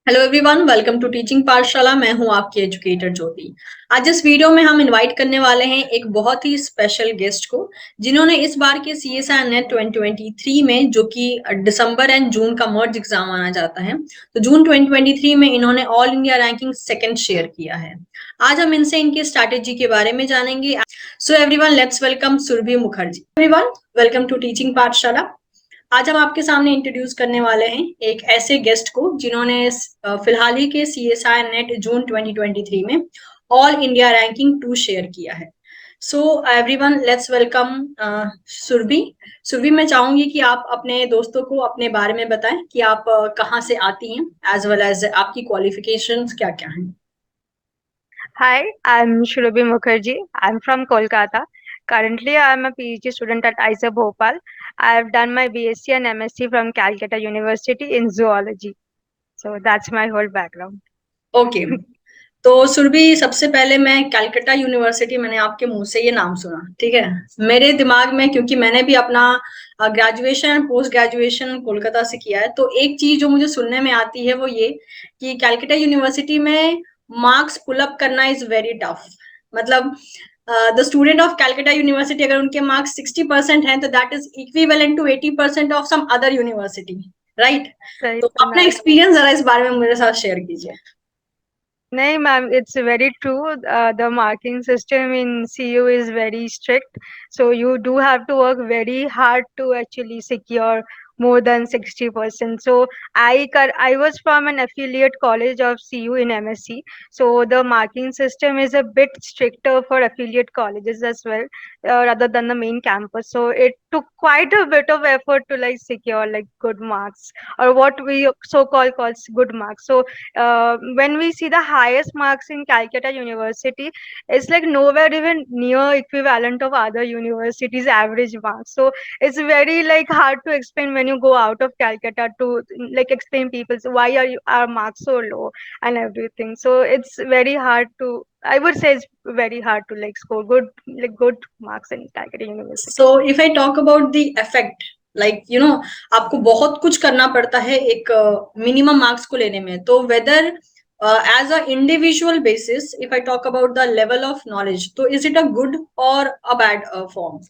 Hello everyone, welcome to teaching Pathshala. मैं हूं आपकी एजुकेटर ज्योति। आज इस वीडियो में हम इनवाइट करने वाले हैं एक बहुत ही स्पेशल गेस्ट को, जिन्होंने इस बार के सीएसआई नेट 2023 में, जो कि दिसंबर एंड जून का मर्ज एग्जाम माना जाता है, तो जून 2023 में इन्होंने all India ranking second share किया है। आज हम इनसे इनकी स्ट्रैटेजी के बारे में जानेंगे। So everyone, let's welcome Surabhi Mukherjee. Everyone, welcome to teaching Pathshala. आज हम आपके सामने इंट्रोड्यूस करने वाले हैं एक ऐसे गेस्ट को जिन्होंने फिलहाल ही के सीएसआई नेट जून 2023 में ऑल इंडिया रैंकिंग 2 शेयर किया है। So everyone, let's welcome Surabhi. Surabhi, मैं चाहूंगी कि आप अपने दोस्तों को अपने बारे में बताएं कि आप कहाँ से आती हैं, एज वेल एज आपकी क्वालिफिकेशंस क्या क्या हैं। Hi, I'm Shurabhi Mukherjee. I'm from Kolkata. Currently, I'm a PhD student at IISER Bhopal. I've done my BSc and MSc from Calcutta University in zoology. So that's my whole background. Okay, तो सुरभि, सबसे पहले मैं Calcutta university, मैंने आपके मुंह से ये नाम सुना, ठीक है। मेरे दिमाग में, क्योंकि मैंने भी अपना ग्रेजुएशन पोस्ट ग्रेजुएशन कोलकाता से किया है, तो एक चीज जो मुझे सुनने में आती है वो ये कि कैलकटा यूनिवर्सिटी में मार्क्स पुल अप करना इज वेरी टफ। मतलब the student of Calcutta university, अगर उनके मार्क्स 60% हैं, तो that is equivalent to 80% of some other university, right. सही तो अपना सुना। एक्सपीरियंस जरा इस बारे में मेरे साथ शेयर कीजिए। No, ma'am, it's very true. The marking system in CU is very strict. So you do have to work very hard to actually secure more than 60%. So I was from an affiliate college of CU in MSc. So the marking system is a bit stricter for affiliate colleges as well, rather than the main campus. So it took quite a bit of effort to like secure like good marks, or what we so-called calls good marks. So when we see the highest marks in Calcutta University, it's like nowhere even near equivalent of other universities' average marks. So it's very like hard to explain when you go out of Calcutta to like explain people so why are our marks so low and everything. So it's very hard to, I would say it's very hard to like score good marks in Calcutta so University. If I talk about the effect, like आपको बहुत कुछ करना पड़ता है एक minimum marks को लेने में, तो whether as a individual basis, if I talk about the level of knowledge, तो इज इट अ गुड और a bad form?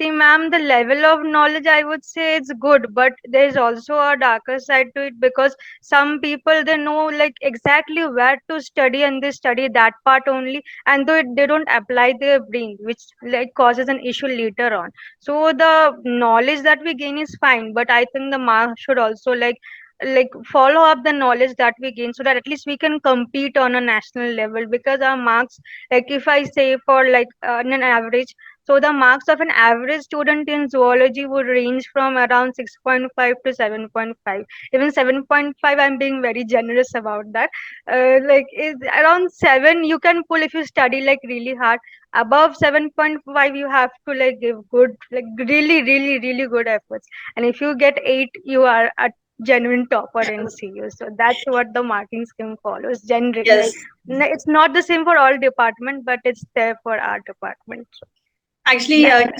See, ma'am, the level of knowledge I would say it's good, but there's also a darker side to it because some people they know like exactly where to study and they study that part only, and they don't apply their brain, which like causes an issue later on. So the knowledge that we gain is fine, but I think the mark should also like follow up the knowledge that we gain so that at least we can compete on a national level because our marks, like if I say for like an average, so the marks of an average student in zoology would range from around 6.5 to 7.5. Even 7.5, I'm being very generous about that. Like is around 7 you can pull if you study like really hard. Above 7.5 you have to like give good, like really really really good efforts. And if you get 8 you are a genuine topper in CU. So that's what the marking scheme follows generally. Yes, Like it's not the same for all department, but it's there for our department. Actually That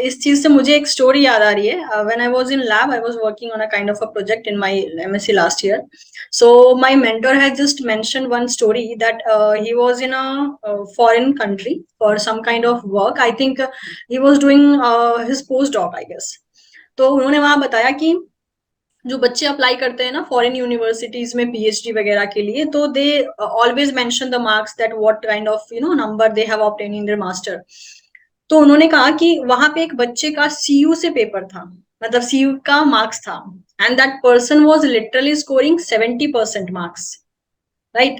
इस चीज से मुझे एक story याद आ रही है। When I was in lab, I was working on a kind of a project in my MSc last year. So my mentor had just mentioned one story that he was in a foreign country for some kind of work. I think he was doing his post doc, I guess. तो उन्होंने वहां बताया कि जो बच्चे apply करते हैं ना फॉरेन यूनिवर्सिटीज में पीएचडी वगैरह के लिए, तो they always mention the marks that what kind of number they have obtain in their master. तो उन्होंने कहा कि वहां पे एक बच्चे का सीयू से पेपर था, मतलब सीयू का मार्क्स था, and that person was literally scoring 70% marks, right?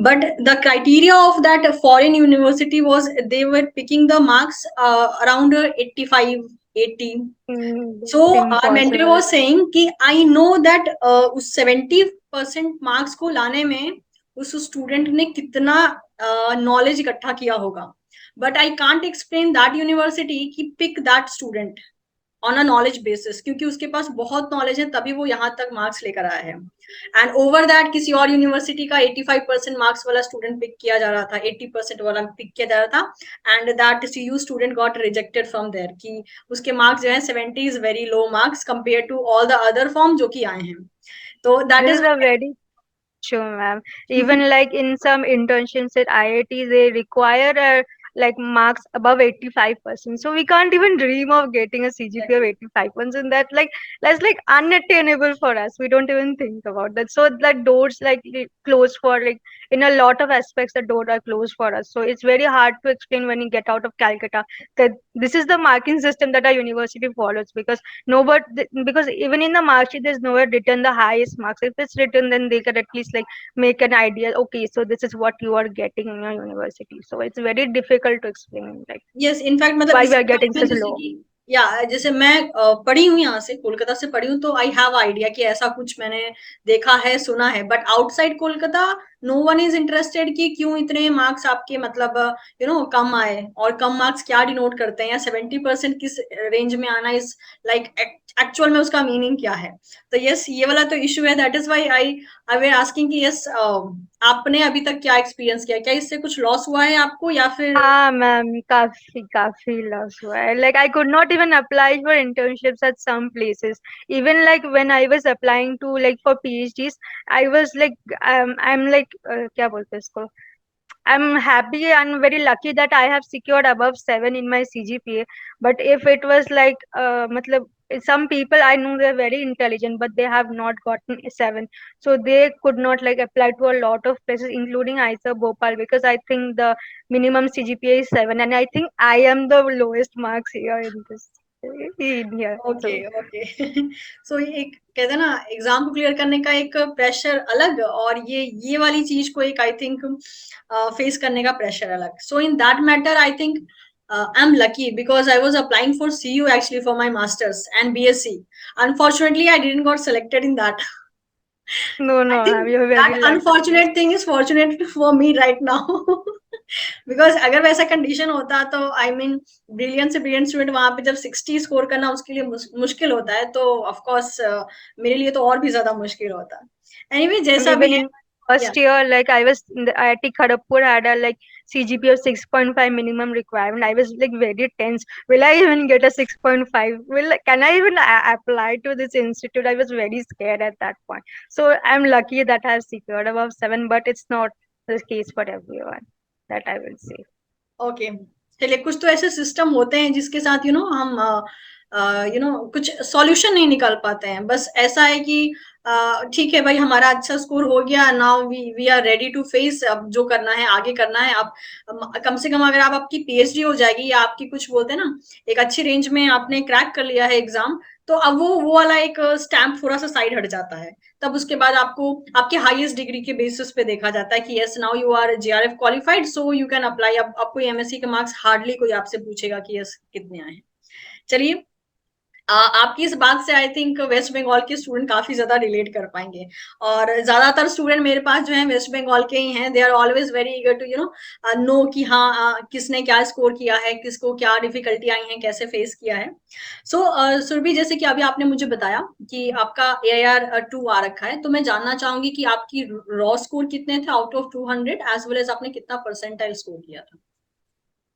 But the criteria of that foreign university was they were picking the marks around 85, 80. So it's our mentor impossible. was saying कि I know that उस 70% marks को लाने में उस student ने कितना knowledge इकट्ठा किया होगा, but I can't explain that university कि pick that student on a knowledge basis, क्योंकि उसके पास बहुत नॉलेज है तभी वो यहाँ तक मार्क्स लेकर आया है। एंड ओवर दैट किसी और यूनिवर्सिटी का 85% मार्क्स वाला स्टूडेंट पिक किया जा रहा था, 80% वाला पिक किया जा रहा था, and that CU student got rejected from there कि उसके मार्क्स जो है 70 is very low marks compare to all the other form जो कि आए हैं। So that This is is a very Sure, ma'am. Even like in some internships at IIT, they require like marks above 85%. So we can't even dream of getting a CGPA of exactly. 85%. That's like unattainable for us. We don't even think about that. So that doors like closed for like in a lot of aspects, the doors are closed for us. So it's very hard to explain when you get out of Calcutta that this is the marking system that our university follows, because nobody, because even in the mark sheet there's nowhere written the highest marks. If it's written, then they can at least like make an idea, okay, so this is what you are getting in your university. So it's very difficult to explain like yes in fact मतलब why we इसी are point getting में such जैसे low. कि या जैसे मैं पढ़ी हूँ यहाँ से कोलकाता से पढ़ी हूँ तो आई हैव आइडिया कि ऐसा कुछ मैंने देखा है सुना है but outside Kolkata no one is interested कि क्यों इतने मार्क्स आपके मतलब कम आए और कम मार्क्स क्या डिनोट करते हैं या 70% किस रेंज में आना इज लाइक एक्चुअल में उसका मीनिंग क्या है तो यस ये वाला तो इशू है that is why I I was asking कि यस आपने अभी तक क्या एक्सपीरियंस किया क्या इससे कुछ लॉस हुआ है आपको या फिर हाँ मैम, काफी काफी लॉस हुआ है. Like I could not even apply for internships at some places. Even like when I was applying to like for PhDs, I was like I'm like क्या बोलते हैं इसको, I'm happy and very lucky that I have secured above 7 in my CGPA. But if it was like, matlab, some people I know they're very intelligent, but they have not gotten a 7. So they could not like apply to a lot of places, including IISER Bhopal, because I think the minimum CGPA is 7. And I think I am the lowest marks here in this, in here. Okay So, okay so एक कहते हैं ना exam को clear करने का एक pressure अलग और ये वाली चीज को एक आई थिंक फेस करने का प्रेशर अलग so in that matter I think I am lucky because I was applying for CU actually for my masters and BSc unfortunately I didn't got selected in that no, I no, think ma'am, you're that very lucky. unfortunate thing is fortunate for me right now because अगर वैसा condition होता तो I mean brilliant से brilliant student वहां पे जब 60 score करना उसके लिए मुश्किल होता है तो ऑफ कोर्स मेरे लिए तो और भी ज्यादा मुश्किल होता एनीवे जैसा भी Even है in first या year, like I was in the IIT Kharagpur had a like CGPA of 6.5 minimum requirement. I was like very tense. Will I even get a 6.5? Can I even apply to this institute? I was very scared at that point. So I'm lucky that I have secured above 7, but it's not the case for everyone. That I will say. Okay चलिए कुछ तो ऐसे system होते हैं जिसके साथ हम कुछ सॉल्यूशन नहीं निकाल पाते हैं बस ऐसा है कि ठीक है भाई हमारा अच्छा स्कोर हो गया now we are ready to face अब जो करना है आगे करना है आप कम से कम अगर आप आपकी PhD हो जाएगी या आपकी कुछ बोलते हैं ना एक अच्छी रेंज में आपने क्रैक कर लिया है एग्जाम तो अब वो वाला एक स्टैम्प थोड़ा सा साइड हट जाता है तब उसके बाद आपको आपके हाईएस्ट डिग्री के बेसिस पे देखा जाता है कि yes now you are JRF qualified so you can apply अब आपको MSc के मार्क्स हार्डली कोई आपसे पूछेगा कि यस कितने आए चलिए आपकी इस बात से आई थिंक वेस्ट बंगाल के स्टूडेंट काफी ज्यादा रिलेट कर पाएंगे और ज्यादातर स्टूडेंट मेरे पास जो है वेस्ट बंगाल के ही हैं they are always very eager to know कि हाँ किसने क्या स्कोर किया है किसको क्या डिफिकल्टी आई है कैसे फेस किया है सो सुरभि जैसे कि अभी आपने मुझे बताया कि आपका AIR 2 आ रखा है तो मैं जानना चाहूंगी कि आपकी रॉ स्कोर कितने थे out of 200 as well as आपने कितना परसेंटाइल स्कोर किया था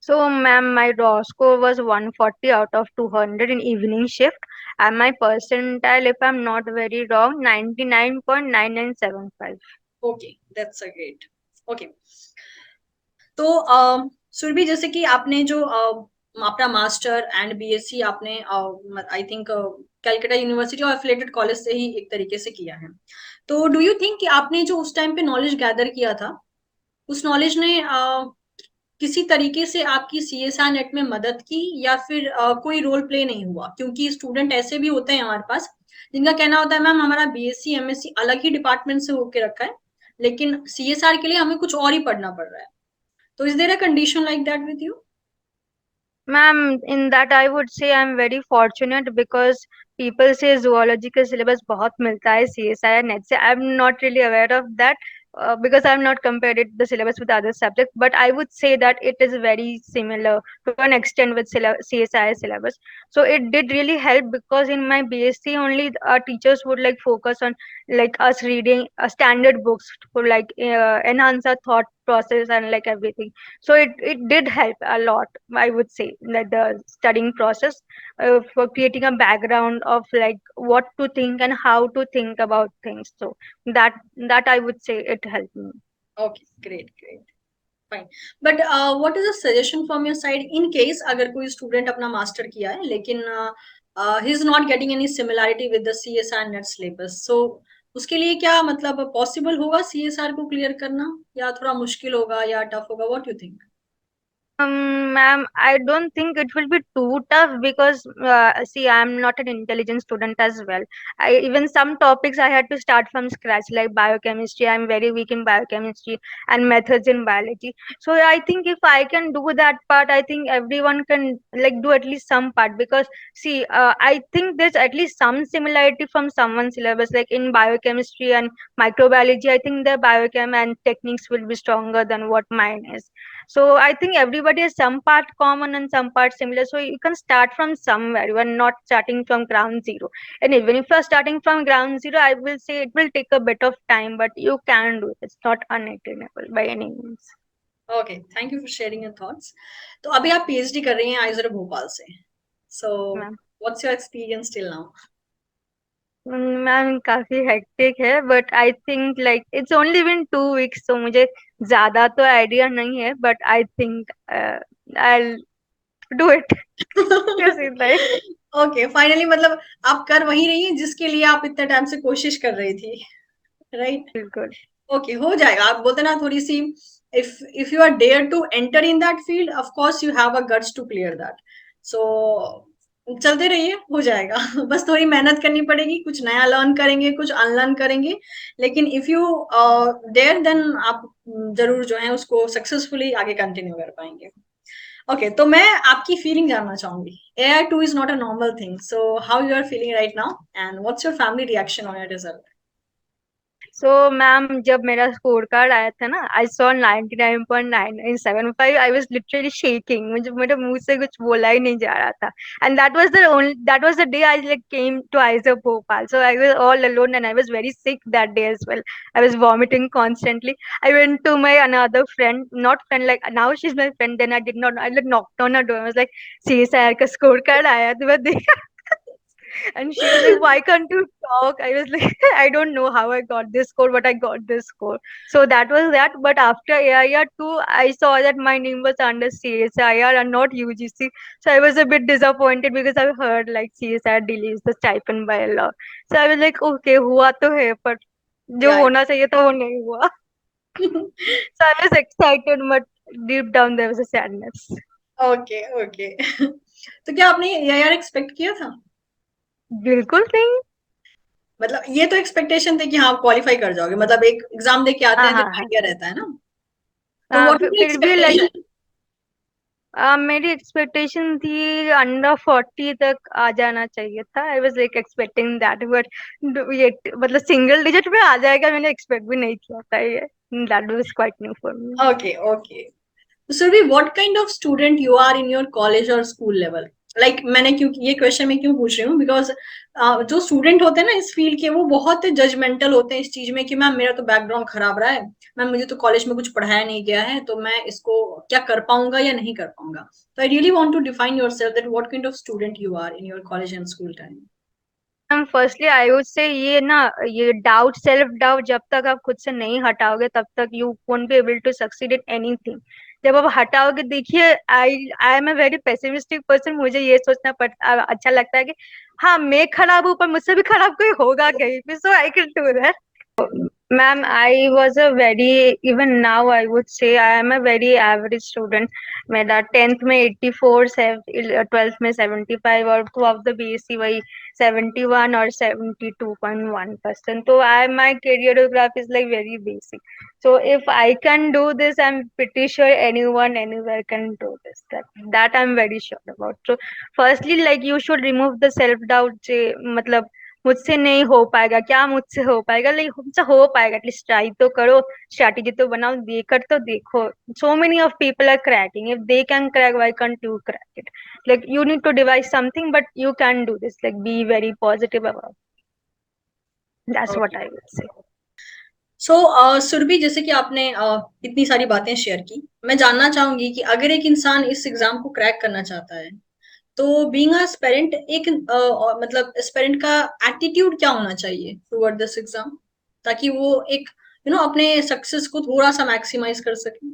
So, ma'am, my raw score was 140 out of 200 in evening shift, and my percentile, if I'm not very wrong, 99.9975. Okay that's a great okay तो सुरभि जैसे कि आपने जो अपना मास्टर एंड BSc आपने आई थिंक कैलकाटा यूनिवर्सिटी और एफिलेटेड कॉलेज से ही एक तरीके से किया है तो डू यू थिंक कि आपने जो उस टाइम पे नॉलेज गैदर किया था उस नॉलेज ने किसी तरीके से आपकी CSIR नेट में मदद की या फिर कोई रोल प्ले नहीं हुआ क्योंकि स्टूडेंट ऐसे भी होते हैं हमारे पास जिनका कहना होता है मैम हमारा BSc MSc अलग ही डिपार्टमेंट से होके रखा है लेकिन CSR के लिए हमें कुछ और ही पढ़ना पड़ रहा है तो is there a condition like that with you? Ma'am, in that I would say I'm very fortunate because people say zoology का syllabus बहुत मिलता है CSI and net से. I'm not really aware of that because I'm not compared it the syllabus with other subjects. But I would say that it is very similar to an extent with CSI syllabus. So it did really help because in my BSc only our teachers would like focus on like us reading standard books for like enhance our thought process and like everything. So it did help a lot, I would say, like the studying process for creating a background of like what to think and how to think about things. So that that I would say it helped me. Okay, great. Fine. But what is a suggestion from your side in case अगर कोई student अपना master किया है लेकिन he is not getting any similarity with the CSR net syllabus, so उसके लिए क्या मतलब possible होगा CSR को clear करना या थोड़ा मुश्किल होगा या tough होगा? What do you think? Ma'am, I don't think it will be too tough because, see, I'm not an intelligent student as well. Even some topics I had to start from scratch, like biochemistry. I'm very weak in biochemistry and methods in biology. So I think if I can do that part, I think everyone can like do at least some part because, see, I think there's at least some similarity from someone's syllabus, like in biochemistry and microbiology. I think the biochem and techniques will be stronger than what mine is. So I think everybody has some part common and some part similar. So you can start from somewhere. You are not starting from ground zero. And even if you are starting from ground zero, I will say it will take a bit of time, but you can do it. It's not unattainable by any means. Okay, thank you for sharing your thoughts. तो अभी आप PhD कर रही हैं आइजर भोपाल से. So ma'am what's your experience till now? Ma'am काफी hectic है but I think like it's only been 2 weeks तो मुझे ज्यादा तो आइडिया नहीं है but I think I do it. Okay, finally मतलब आप कर वही रही हैं जिसके लिए आप इतने टाइम से कोशिश कर रही थी, राइट? बिल्कुल. ओके, हो जाएगा. आप बोलते ना थोड़ी सी, if you are dare to enter in that field, of course you have a guts to clear that. So चलते रहिए, हो जाएगा. बस थोड़ी मेहनत करनी पड़ेगी, कुछ नया लर्न करेंगे, कुछ अनलर्न करेंगे, लेकिन इफ यू डेयर देन आप जरूर जो है उसको सक्सेसफुली आगे कंटिन्यू कर पाएंगे. ओके, तो मैं आपकी फीलिंग जानना चाहूंगी. AI2 is not a normal thing, so how you are feeling right now and what's your family reaction on your result? So ma'am जब मेरा स्कोर कार्ड आया था ना I saw 99.975. I was literally shaking. मुझे मेरे मुंह से कुछ बोला ही नहीं जा रहा था. And that was the day I like came to IISER Bhopal. So I was all alone and I was very sick that day as well. I was vomiting constantly. I went to my another friend, not friend, like now she is my friend. Then I did not, I like knocked on her door. I was like CSIR का score card आया तो मैं देखा. And she was like, why can't you talk? I was like, I don't know how I got this score, but I got this score. So that was that. But after AIR 2, I saw that my name was under CSIR and not UGC. So I was a bit disappointed because I heard like CSIR delays the stipend by a lot. So I was like, okay, हुआ तो है, but जो Yeah. होना चाहिए था वो नहीं हुआ. So I was excited, but deep down there was a sadness. Okay okay. तो क्या आपने AIR एक्सपेक्ट किया था? बिल्कुल नहीं. मतलब ये तो एक्सपेक्टेशन थे कि हाँ आप क्वालिफाई कर जाओगे, मतलब एक एग्जाम दे के आते हाँ हैं तो हाँ हाँ. आइडिया रहता है ना. तो व्हाट इज फिर भी लाइक एक्सपेक्टेशन? मेरी एक्सपेक्टेशन थी अंडर 40 तक आ जाना चाहिए था. आई was like expecting that but ये मतलब सिंगल डिजिट में आ जाएगा मैंने एक्सपेक्ट भी नहीं किया था ये. That was quite new for me. Okay okay. Surabhi, what kind of student you are in your college और स्कूल लेवल? लाइक मैंने क्यों ये क्वेश्चन मैं क्यों पूछ रही हूँ, बिकॉज जो स्टूडेंट होते हैं ना इस फील्ड के, वो बहुत जजमेंटल होते हैं इस चीज में कि मैम मेरा तो बैकग्राउंड खराब रहा है, मैम मुझे तो कॉलेज में कुछ पढ़ाया नहीं गया है, तो मैं इसको क्या कर पाऊंगा या नहीं कर पाऊंगा. तो I really want to define yourself that what kind of student you are in your college and school time. Firstly I would say ये ना, ये डाउट, सेल्फ डाउट जब तक आप खुद से नहीं हटाओगे तब तक you won't be able to succeed in anything. जब आप हटाओगे, देखिए I I am a very pessimistic person. मुझे ये सोचना अच्छा लगता है कि हाँ मैं खराब हूँ पर मुझसे भी खराब कोई होगा कहीं पे. So I can do that. Ma'am, I was a very, even now I would say I am a very average student. मेरा 10th में 84, 12th में 75 और 12th the BSc वही 71 और 72.1%. तो my careerograph is like very basic. So if I can do this, I'm pretty sure anyone anywhere can do this. That I'm very sure about. So firstly, like you should remove the self doubt. मतलब मुझसे नहीं हो पाएगा, क्या मुझसे हो पाएगा, like मुझसे हो पाएगा. एटलीस्ट ट्राई तो करो, स्ट्रैटेजी तो बनाओ, देकर तो देखो. So many of people are cracking. If they can crack, why can't you crack it? Like you need to devise something but you can do this. Like be very positive about. That's what I would say. So Surabhi, जैसे कि आपने इतनी सारी बातें share की, मैं जानना चाहूंगी कि अगर एक इंसान इस एग्जाम को क्रैक करना चाहता है, तो बीइंग अ एस्पिरेंट एक मतलब एस्पिरेंट का एटीट्यूड क्या होना चाहिए टुवर्ड दिस एग्जाम, ताकि वो एक अपने सक्सेस को थोड़ा सा मैक्सिमाइज कर सके।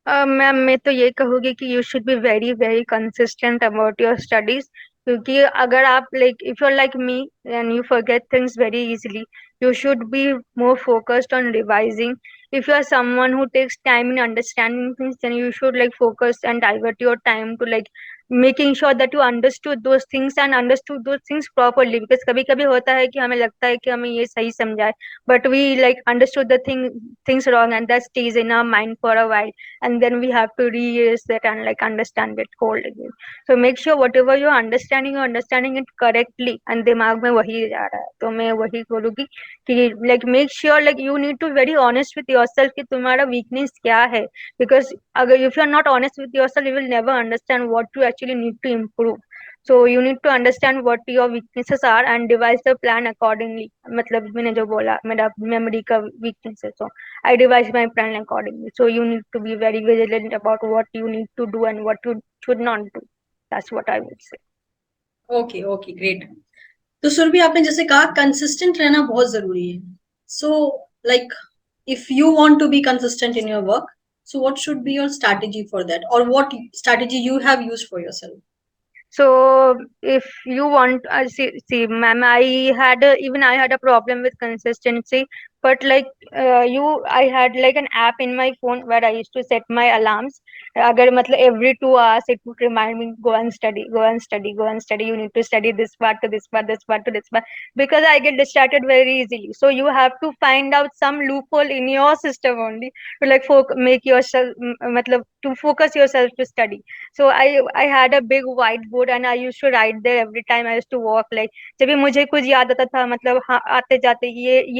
मैम मैं तो ये कहूँगी कि you should be very very consistent about your studies, क्योंकि अगर आप like if you are like me and you forget things very easily, you should be more focused on revising. If you are someone who takes time in understanding things, then you should like focus and divert your time to like making sure that you understood those things and understood those things properly, because कभी कभी होता है कि हमें लगता है कि हमें ये सही समझा है, but we like understood the things wrong, and that stays in our mind for a while, and then we have to reuse that and like understand it whole again. So make sure whatever you're understanding it correctly, and दिमाग में वही जा रहा है, तो मैं वही बोलूंगी कि like make sure like you need to very honest with yourself कि तुम्हारा weakness क्या है, because अगर if you are not honest with yourself, you will never understand what you actually need to improve. So you need to understand what your weaknesses are and devise the plan accordingly. मतलब मैंने जो बोला मेरा memory का weakness है, so I devise my plan accordingly. So you need to be very vigilant about what you need to do and what you should not do. That's what I would say. Okay okay, great. तो सुरभि, आपने जैसे कहा consistent रहना बहुत जरूरी है। So like, if you want to be consistent in your work, so what should be your strategy for that, और what strategy you have used for yourself? So if you want, ma'am, even I had a problem with consistency, but like I had like an app in my phone where I used to set my alarms. अगर मतलब every 2 hours it would remind me go and study, go and study, go and study. You need to study this part to this part, this part to this part, because I get distracted very easily. So you have to find out some loophole in your system only to like make yourself, मतलब to focus yourself to study. So I had a big whiteboard and I used to write there every time I used to walk. Like जब भी मुझे कुछ याद आता था, मतलब हाँ आते जाते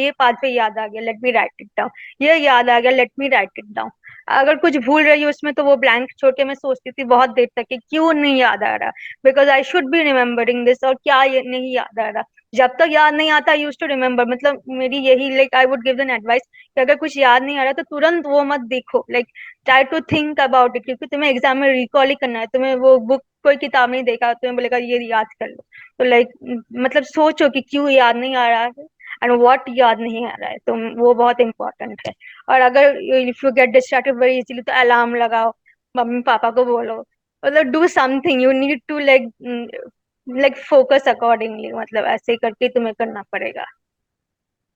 ये पाथवे याद आ गया, let me right it down, ये याद आ गया, let me right it down. अगर कुछ भूल रही हूँ उसमें तो वो ब्लैंक छोड़ के मैं सोचती थी बहुत देर तक कि क्यों नहीं याद आ रहा, because I should be remembering this, और क्या ये नहीं याद आ रहा। जब तक याद नहीं आता यूज टू रिमेम्बर, मतलब मेरी यही like I would give an advice कि अगर कुछ याद नहीं आ रहा तो तुरंत वो मत देखो, like try to think about it, क्योंकि तुम्हें एग्जाम में रिकॉल ही करना है, तुम्हें वो बुक कोई किताब नहीं देखा तुम्हें बोलेगा ये याद कर लो। तो लाइक मतलब सोचो कि क्यों याद नहीं आ रहा है एंड व्हाट याद नहीं आ रहा है, तो वो बहुत इंपॉर्टेंट है। और अगर if you get distracted very easily तो अलार्म लगाओ, मम्मी पापा को बोलो, मतलब do something, you need to like focus accordingly, मतलब ऐसे करके तुम्हें करना पड़ेगा,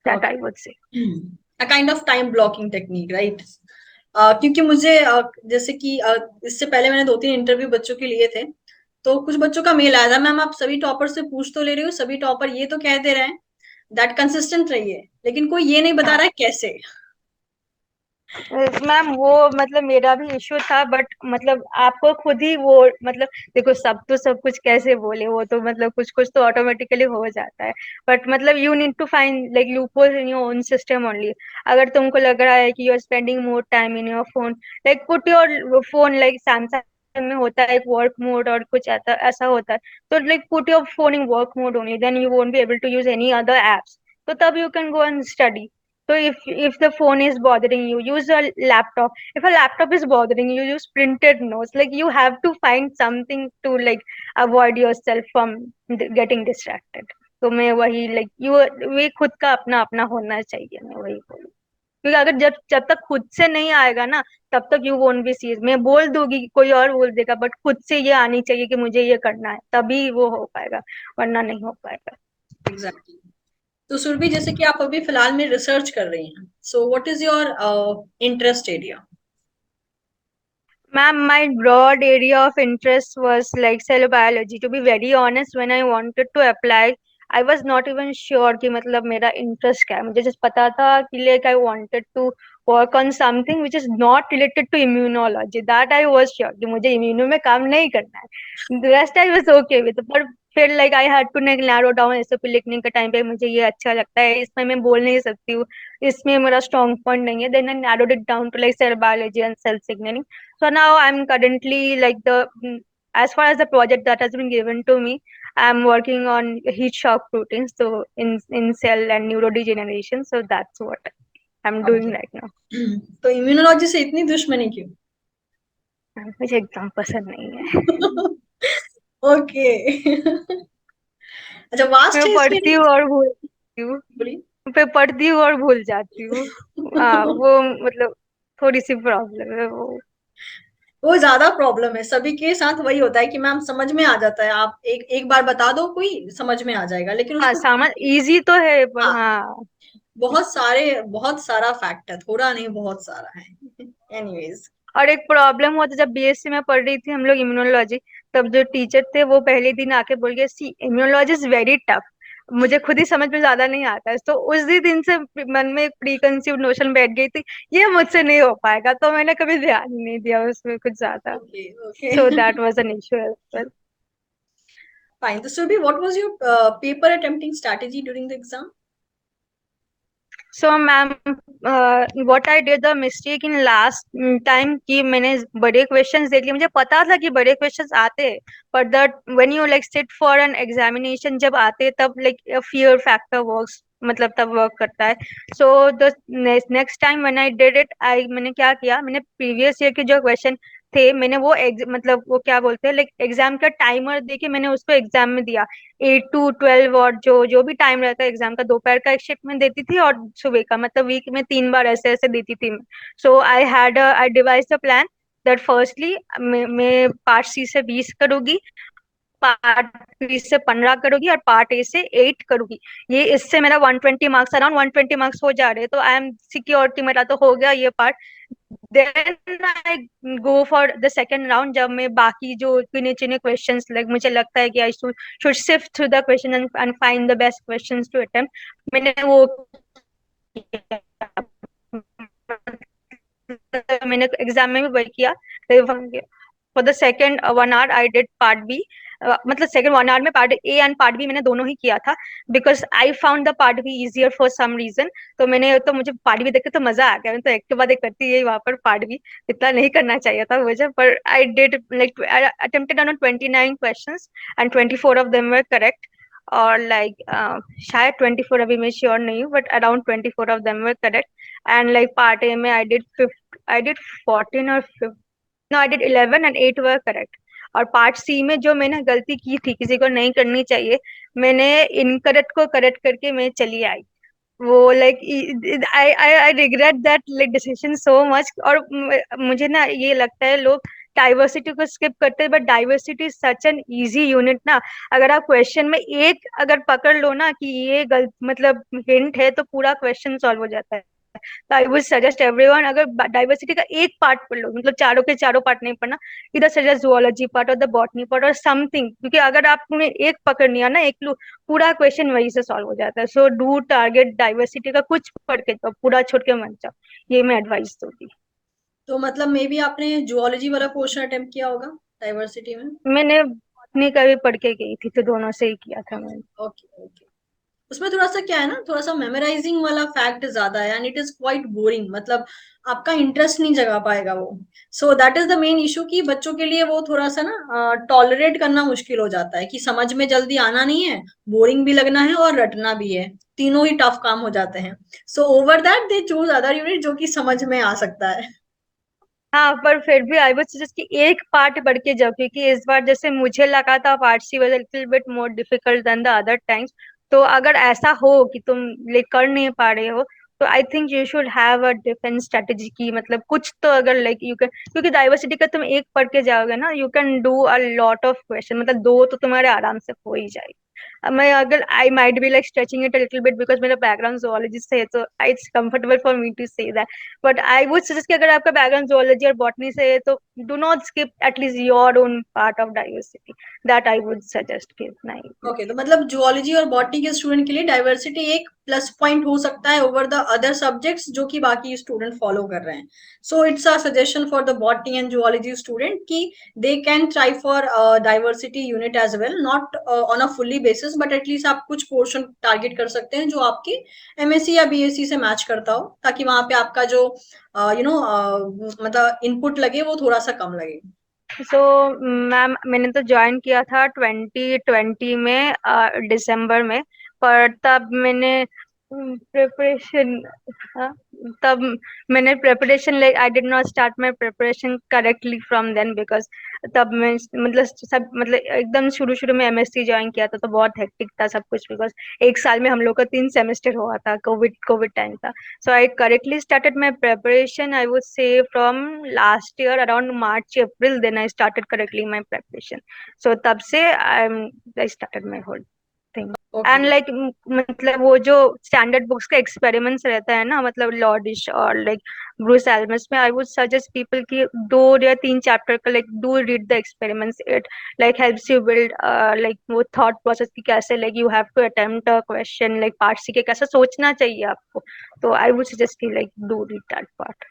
दैट आई वुड से। अ kind of time blocking technique, right? क्योंकि मुझे जैसे कि इससे पहले मैंने 2-3 इंटरव्यू बच्चों के लिए थे, तो कुछ बच्चों का मेल आया था, मैम आप सभी टॉपर से पूछ तो ले रही हो, सभी टॉपर ये तो कह दे रहे हैं दैट कंसिस्टेंट रहिए, लेकिन कोई ये नहीं बता रहा है कैसे। मैम वो मतलब मेरा भी इश्यू था, बट मतलब आपको खुद ही वो मतलब देखो सब तो सब कुछ कैसे बोले, वो तो मतलब कुछ कुछ तो ऑटोमेटिकली हो जाता है, बट मतलब you need to find like loophole in your own system only. अगर तुमको लग रहा है कि you are spending more time in your phone, like put your phone, like Samsung में होता है एक वर्क मोड और कुछ ऐसा ऐसा होता है, तो like put your phone in work mode only, then you won't be able to use any other apps, तो तब you can go and study. So if the phone is bothering you, use a laptop. If a laptop is bothering you, use printed notes. Like you have to find something to like avoid yourself from getting distracted. तो मैं वही like you वे खुद का अपना अपना होना चाहिए, मैं वही बोलूँ, क्योंकि अगर जब जब तक खुद से नहीं आएगा ना तब तक यू वोंट बी सीरियस। मैं बोल दूंगी कोई और बोल देगा, बट खुद से ये आनी चाहिए कि मुझे ये करना है, तभी वो हो पाएगा, वरना नहीं हो पाएगा। एग्जैक्टली। तो सुरभि, जैसे कि आप अभी फिलहाल में रिसर्च कर रही हैं, so what is your interest area? Ma'am, my broad area of interest was like cell biology. To be very honest, when I wanted to apply, I was not even sure कि मतलब मेरा interest क्या है। मुझे just पता था कि like I wanted to work on something which is not related to immunology. That I was sure कि मुझे immuno में काम नहीं करना है। The rest I was okay with. पर फिर like I had to like narrow down SOP लिखने के टाइम पे मुझे ये अच्छा लगता है, इसमें मैं बोल नहीं सकती हूँ, इसमें मेरा strong point नहीं है। Then I narrowed it down to like cell biology and cell signaling. So now I'm currently like as far as the project that has been given to me, I'm working on heat shock proteins, so in cell and neurodegeneration. So that's what I'm doing okay. right now. तो immunology से इतनी दुश्मनी क्यों? मुझे एकदम पसंद नहीं है। ओके। अच्छा, वास्ट मैं है इसके पढ़ती लिए। हूँ और भूल जाती हूँ। बोलिए। मैं पढ़ती हूँ और भूल जाती हूँ। वो मतलब थोड़ी सी प्रॉब्लम है वो। वो ज्यादा प्रॉब्लम है, सभी के साथ वही होता है कि मैम समझ में आ जाता है, आप एक एक बार बता दो कोई समझ में आ जाएगा, लेकिन हाँ, उसको सामान इजी तो है पर हाँ, हाँ। बहुत सारा फैक्ट है, थोड़ा नहीं बहुत सारा है। एनीवेज। और एक प्रॉब्लम हुआ था जब बीएससी में पढ़ रही थी हम लोग इम्यूनोलॉजी। तब जो टीचर थे वो पहले दिन आके बोल गए, सी इम्यूनोलॉजी इज वेरी टफ। मुझे खुद ही समझ में ज्यादा नहीं आता है, तो उस ही दिन से मन में एक प्री कंसीव नोशन बैठ गई थी, ये मुझसे नहीं हो पाएगा, तो मैंने कभी ध्यान ही नहीं दिया उसमें कुछ ज्यादा। Okay okay. So that was an issue as well. Fine. तो Surabhi, what was your paper attempting strategy during the exam? So ma'am, what I did the mistake in last time कि मैंने बड़े क्वेश्चंस देख लिए, मुझे पता था कि बड़े क्वेश्चंस आते, पर that when you like sit for an examination जब आते तब लाइक फियर फैक्टर वर्क्स, मतलब तब वर्क करता है। So the next time when I did it, I मैंने क्या किया, मैंने प्रीवियस ईयर के जो क्वेश्चन थे मैंने वो मतलब वो क्या बोलते हैं लाइक एग्जाम का टाइमर देके मैंने उसको एग्जाम में दिया। 8 to 12, और जो जो भी टाइम रहता है एग्जाम का, दोपहर का एक शिफ्ट में देती थी और सुबह का, मतलब वीक में 3 बार ऐसे ऐसे देती थी। So I devise the plan that firstly मैं पार्ट सी से 20 करूंगी, पार्ट बी से 15 करूंगी और पार्ट ए से 8 करूंगी। ये इससे मेरा 120 मार्क्स, अराउंड 120 मार्क्स हो जा रहे हैं, तो आई एम सिक्योरिटी, मेरा तो हो गया ये part. Then I go for the second round, जब मैं बाकी जो गिने चुने क्वेश्चंस लाइक मुझे लगता है कि I should sift through the question and find the best questions to attempt, मैंने वो किया। मैंने एग्जाम में भी वही किया। For the second 1 hour I did part B, मतलब सेकंड 1 hour में part A and part B मैंने दोनों ही किया था, because I found the part B easier for some reason. तो मैंने तो मुझे पार्ट बी देख के तो मजा आ गया, मैं तो एक के बाद एक करती यही वहां पर पार्ट बी। इतना नहीं करना चाहिए था मुझे, पर I did like attempted on 29 questions and 24 of them were correct. और लाइक शायद 24, अभी मैं श्योर नहीं हूँ, but around 24 of them were correct. And like part A में आई डिड 14 और 15, no I did 11 and 8 were correct. और part C में जो मैंने गलती की थी, किसी को नहीं करनी चाहिए, मैंने इनकरेक्ट को करेक्ट करके मैं चली आई। वो like I I I regret that like decision so much. और मुझे ना ये लगता है लोग डाइवर्सिटी को स्किप करते हैं, but diversity is such an easy unit ना। अगर आप क्वेश्चन में एक अगर पकड़ लो ना कि ये गलत मतलब हिंट है, तो पूरा क्वेश्चन सॉल्व हो जाता है। तो आई वुड सजेस्ट एवरीवन, अगर डाइवर्सिटी का एक पार्ट पढ़ लो, मतलब चारों के चारों पार्ट नहीं पढ़ना, इधर सजेस्ट जुअलॉजी पार्ट और द बॉटनी पार्ट और समथिंग, क्योंकि अगर आपने एक पकड़ लिया ना, एक पूरा क्वेश्चन वहीं से सॉल्व हो जाता है। सो डू टारगेट डाइवर्सिटी का कुछ पढ़ के तो पूरा छोड़ के मत जाओ, ये मैं एडवाइस दूंगी। तो मतलब मे बी आपने जुअलॉजी वाला पोर्शन अटेम्प्ट किया होगा डाइवर्सिटी में। मैंने बॉटनी का भी पढ़ के गई थी, तो दोनों से ही किया था मैंने। Okay okay. उसमें थोड़ा सा क्या है ना, थोड़ा सा मेमोराइजिंग वाला फैक्ट ज्यादा है, and it is quite boring, मतलब आपका इंटरेस्ट नहीं जगा पाएगा वो। So that is the main issue कि बच्चों के लिए वो थोड़ा सा ना टॉलरेट करना मुश्किल हो जाता है कि समझ में जल्दी आना नहीं है, बोरिंग भी लगना है और रटना भी है, तीनों ही टफ काम हो जाते हैं। So over that they choose other unit जो कि समझ में आ सकता है। हाँ, पर फिर भी आई वुड सजेस्ट कि एक पार्ट पढ़ के जाओ, क्योंकि इस बार जैसे मुझे लगा था part C was little bit more difficult than the other times. तो अगर ऐसा हो कि तुम लाइक कर नहीं पा रहे हो, तो I think you should have a defence strategy की, मतलब कुछ तो अगर लाइक यू कैन, क्योंकि डाइवर्सिटी का तुम एक पढ़ के जाओगे ना, you can do a lot of question, मतलब दो तो तुम्हारे आराम से हो ही जाएगी। मैं अगर I might be like stretching it a little bit because मेरा बैकग्राउंड zoologist है, तो it's comfortable for me to say that. But I would suggest कि अगर आपका बैकग्राउंड zoology और बॉटनी से है, तो do not skip at least your own part of diversity, that I would suggest कि नहीं। ओके, तो मतलब जुअलॉजी और बॉटनी के स्टूडेंट के लिए डाइवर्सिटी एक प्लस पॉइंट हो सकता है ओवर द अदर सब्जेक्ट्स जो कि बाकी स्टूडेंट फॉलो कर रहे हैं। So it's a suggestion for the botany and zoology student कि they can try for diversity unit as well, not on a fully basis, but at least आप कुछ portion target कर सकते हैं जो आपकी एमएससी या बीएससी से मैच करता हो, ताकि वहां पे आपका जो मतलब इनपुट लगे वो थोड़ा सा कम लगे। सो मैम मैंने तो ज्वाइन किया था 2020 में, दिसंबर में। पर तब मैंने प्रिपरेशन, तब मैंने preparation, like I did not start my preparation correctly from then, because तब मैं मतलब सब मतलब एकदम शुरू शुरू में एमएससी ज्वाइन किया था, तो बहुत हेक्टिक था सब कुछ, बिकॉज एक साल में हम लोग का 3 सेमेस्टर हुआ था, कोविड कोविड टाइम था। So I correctly started my preparation, I would say from last year around March, April, then I started correctly my preparation. So तब से I started my whole thing. Okay. And like मतलब वो जो standard books का experiments रहता है ना, मतलब लॉडिश और लाइक ब्रूस एल्मस में, आई वुड सजेस्ट पीपल की 2 या 3 चैप्टर का like do read the experiments. It like helps you build like वो थॉट प्रोसेस की कैसे like you have to attempt a question, like part C के कैसे सोचना चाहिए आपको। तो आई वुड सजेस्ट कि like do read that part.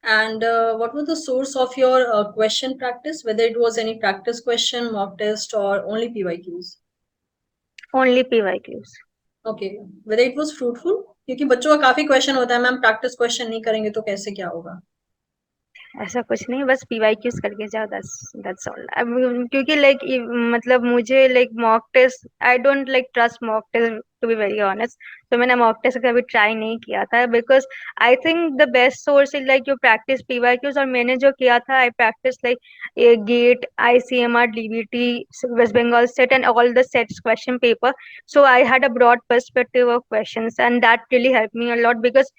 And what was the source of your question practice? Whether it was any practice question, mock test, or only PYQs? Only PYQs. Okay. Whether it was fruitful? क्योंकि बच्चों का काफी question होता है ma'am, practice question नहीं करेंगे तो कैसे क्या होगा? ऐसा कुछ नहीं, बस पीवाईक्यूज करके जाओ, दैट्स ऑल। क्योंकि लाइक मतलब मुझे like mock test, I don't like trust mock test to be very honest. तो मैंने मॉक टेस्ट कभी ट्राई नहीं किया था, because I think the best source is like you practice PYQs. और मैंने जो किया था, I practice like GATE, ICMR, DBT, West Bengal SET and all the sets question paper. So I had a broad perspective of questions, and that really helped me a lot, because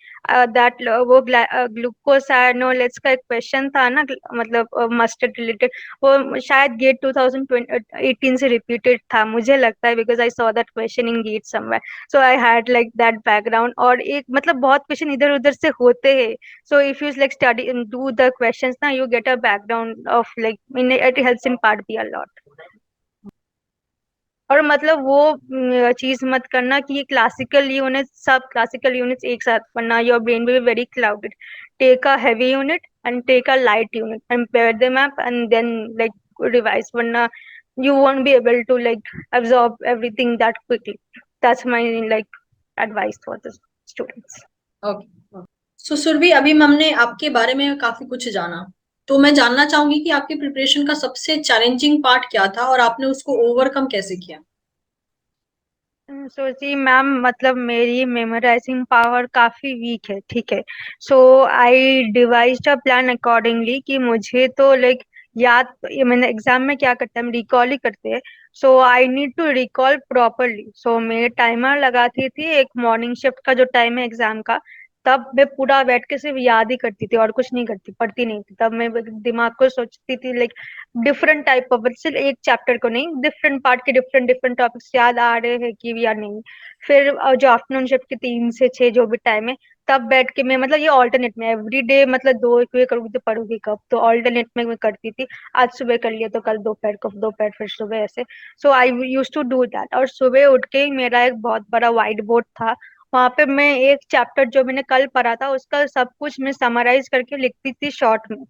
that वो glucosinolates का एक question था ना, मतलब mustard related, वो शायद gate 2018 से repeated था मुझे लगता है, because I saw that question in get somewhere. So I had like that background, और एक मतलब बहुत क्वेश्चन इधर उधर से होते हैं। So if you like study do the questions ना, you get a background of like in it helps in part B a lot. और मतलब वो चीज मत करना कि क्लासिकल यूनिट, सब क्लासिकल यूनिट्स एक साथ पढ़ना, your brain will be very clouded. Take a heavy unit and take a light unit and pair them up and then like revise, वरना you won't be able to like absorb everything that quickly. That's my like advice for the students. Okay. So Surabhi, अभी हमने आपके बारे में काफी कुछ जाना, तो मैं जानना चाहूंगी कि आपकी प्रिपरेशन का सबसे चैलेंजिंग पार्ट क्या था और आपने उसको ओवरकम कैसे किया? सोची मैम, मतलब मेरी मेमोराइजिंग पावर काफी वीक है, ठीक है। So I devised a plan accordingly कि मुझे तो लाइक याद, ये मैंने एग्जाम में क्या करते हैं, हम रिकॉल ही करते हैं। So I need to recall properly. So मैं टाइमर लगाती थी, एक मॉर्निंग शिफ्ट का जो टाइम है एग्जाम का, तब मैं पूरा बैठ के सिर्फ याद ही करती थी और कुछ नहीं करती, पढ़ती नहीं थी। तब मैं दिमाग को सोचती थी लाइक डिफरेंट टाइप ऑफ, सिर्फ एक चैप्टर को नहीं, डिफरेंट पार्ट के डिफरेंट डिफरेंट टॉपिक्स याद आ रहे हैं कि या नहीं। फिर जो आफ्टरनून शिफ्ट के 3 से 6 जो भी टाइम है, तब बैठ के मैं मतलब ये ऑल्टरनेट में एवरी डे मतलब दो एक करूंगी तो पढ़ूंगी कब, तो ऑल्टरनेट में मैं करती थी। आज सुबह कर लिया तो कल दोपहर को, दोपहर फिर सुबह, ऐसे। सो आई यूज टू डू दैट। और सुबह उठ के ही मेरा एक बहुत बड़ा व्हाइट बोर्ड था, वहां पे मैं एक चैप्टर जो मैंने कल पढ़ा था उसका सब कुछ मैं समराइज करके लिखती थी शॉर्ट में।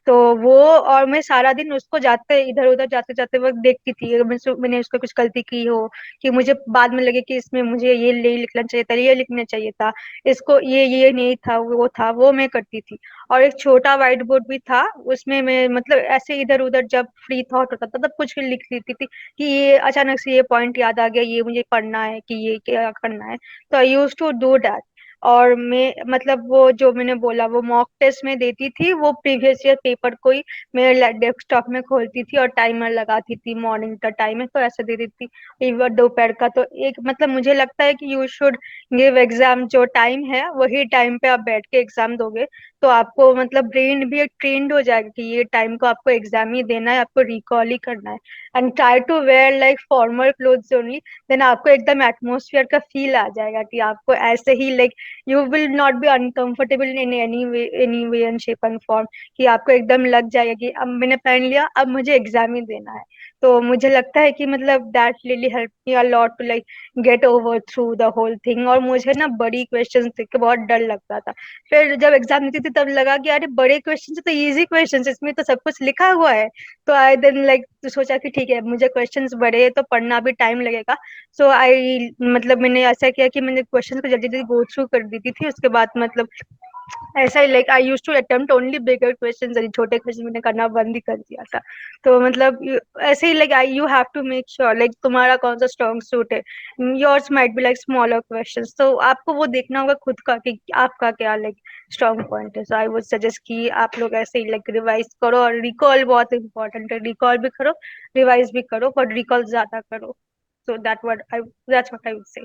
तो वो, और मैं सारा दिन उसको जाते इधर उधर जाते जाते वक्त देखती थी, अगर मैंने उसको कुछ गलती की हो, कि मुझे बाद में लगे कि इसमें मुझे ये नहीं लिखना चाहिए था, ये लिखना चाहिए था, इसको ये नहीं था, वो था, वो मैं करती थी। और एक छोटा व्हाइट बोर्ड भी था, उसमें मैं मतलब ऐसे इधर उधर जब फ्री थॉट होता था तब कुछ भी लिख लेती थी, कि ये अचानक से ये पॉइंट याद आ गया, ये मुझे पढ़ना है, कि ये क्या करना है। तो आई यूज टू डू दैट। और मैं मतलब वो जो मैंने बोला वो मॉक टेस्ट में देती थी, वो प्रीवियस ईयर पेपर को ही मैं डेस्कटॉप में खोलती थी और टाइमर लगाती थी, मॉर्निंग का टाइम है तो ऐसे दे देती थी। इवन दोपहर का तो एक मतलब मुझे लगता है कि यू शुड गिव एग्जाम, जो टाइम है वही टाइम पे आप बैठ के एग्जाम दोगे, तो आपको मतलब ब्रेन भी ट्रेंड हो जाएगा कि ये टाइम को आपको एग्जाम ही देना है, आपको रिकॉल ही करना है। And try to wear like formal clothes only, then आपको एकदम एटमोसफियर का फील आ जाएगा कि आपको ऐसे ही like you will not be uncomfortable in any way and shape and form, कि आपको एकदम लग जाएगा कि अब मैंने पहन लिया, अब मुझे एग्जाम ही देना है। तो मुझे लगता है कि मतलब that really help me a lot to like get over through the whole thing. और मुझे ना बड़ी क्वेश्चंस देख के बहुत डर लगता था, फिर जब एग्जाम देती थी तब लगा कि अरे बड़े क्वेश्चन तो इजी क्वेश्चन, इसमें तो सब कुछ लिखा हुआ है। तो आई देन लाइक तो सोचा कि ठीक है, मुझे क्वेश्चंस बड़े हैं तो पढ़ना भी टाइम लगेगा। सो आई मतलब मैंने ऐसा किया कि मैंने क्वेश्चन को जल्दी जल्दी गो थ्रू कर देती थी, उसके बाद मतलब ऐसा ही like I use to attempt only bigger question, छोटे क्वेश्चन मैंने करना बंद ही कर दिया था। तो मतलब ऐसे ही like I you have to make sure like तुम्हारा कौन सा स्ट्रॉन्ग सूट है। Yours might be like smaller questions, तो आपको वो देखना होगा खुद का कि आपका क्या लाइक स्ट्रॉन्ग पॉइंट है। सो आई वुड सजेस्ट कि आप लोग ऐसे ही लाइक रिवाइज करो, और रिकॉल बहुत इंपॉर्टेंट है, रिकॉल भी करो रिवाइज भी करो, बट रिकॉल ज्यादा करो। So that's what I would say.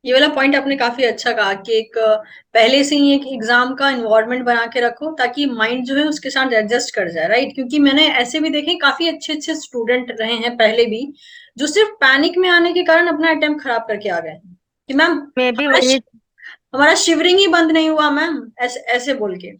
ये वाला पॉइंट आपने काफी अच्छा कहा कि एक पहले से ही एक एग्जाम का इन्वायरमेंट बना के रखो ताकि माइंड जो है उसके साथ एडजस्ट कर जाए, राइट? क्योंकि मैंने ऐसे भी देखे काफी अच्छे अच्छे स्टूडेंट रहे हैं पहले भी, जो सिर्फ पैनिक में आने के कारण अपना अटेम्प्ट खराब करके आ गए हैं कि मैम मे बी वही, हमारा शिवरिंग ही बंद नहीं हुआ मैम, ऐसे ऐसे बोल के।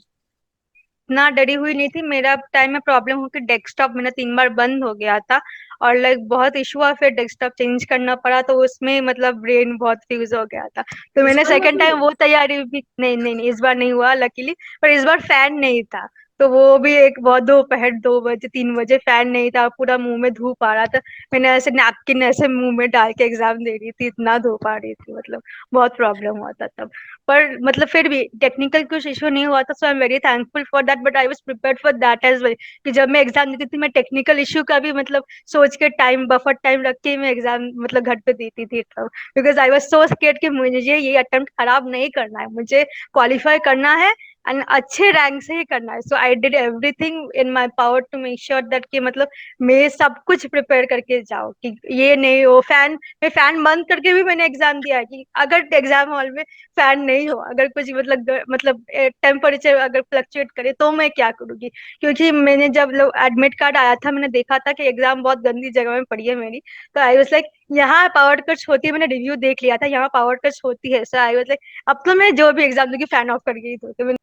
ना डरी हुई नहीं थी। मेरा टाइम में प्रॉब्लम हो कि डेस्कटॉप मेरा 3 बार बंद हो गया था, और लाइक बहुत इशू हुआ, फिर डेस्कटॉप चेंज करना पड़ा, तो उसमें मतलब ब्रेन बहुत फ्यूज हो गया था। तो इस मैंने बार हुआ सेकंड फिर? टाइम वो तैयारी भी नहीं, इस बार नहीं हुआ लकीली। पर इस बार फैन नहीं था, तो वो भी एक बहुत, दोपहर 2 बजे 3 बजे फैन नहीं था, पूरा मुंह में धूप आ रहा था। मैंने ऐसे नैपकिन ऐसे मुंह में डाल के एग्जाम दे रही थी, इतना धूप आ रही थी, मतलब बहुत प्रॉब्लम हुआ था तब। पर मतलब फिर भी टेक्निकल कुछ इशू नहीं हुआ था, so I am very thankful for that, but I was prepared for that as well. कि जब मैं एग्जाम देती थी, मैं टेक्निकल इशू का भी मतलब सोच के टाइम बफर टाइम रख के मैं एग्जाम मतलब घर पे देती थी तब, because I was so scared कि मुझे ये अटेम्प्ट खराब नहीं करना है, मुझे क्वालिफाई करना है, एंड अच्छे रैंक से ही करना है। So I did everything in my power to make sure that कि मतलब मैं सब कुछ प्रिपेयर करके जाओ कि ये नहीं हो फैन। मैं फैन बंद करके भी मैंने एग्जाम दिया है कि अगर एग्जाम हॉल में फैन नहीं हो, अगर कुछ मतलब टेम्परेचर अगर फ्लक्चुएट करे तो मैं क्या करूंगी। क्योंकि मैंने जब लोग एडमिट कार्ड आया था, मैंने देखा था कि एग्जाम बहुत गंदी जगह में पड़ी है मेरी। तो आई वाज लाइक यहाँ पावर कट्स होती है, मैंने रिव्यू देख लिया था, यहाँ पावर कट्स होती है। सो आई वाज लाइक अब तो मैं जो भी एग्जाम दूंगी फैन ऑफ कर गई। तो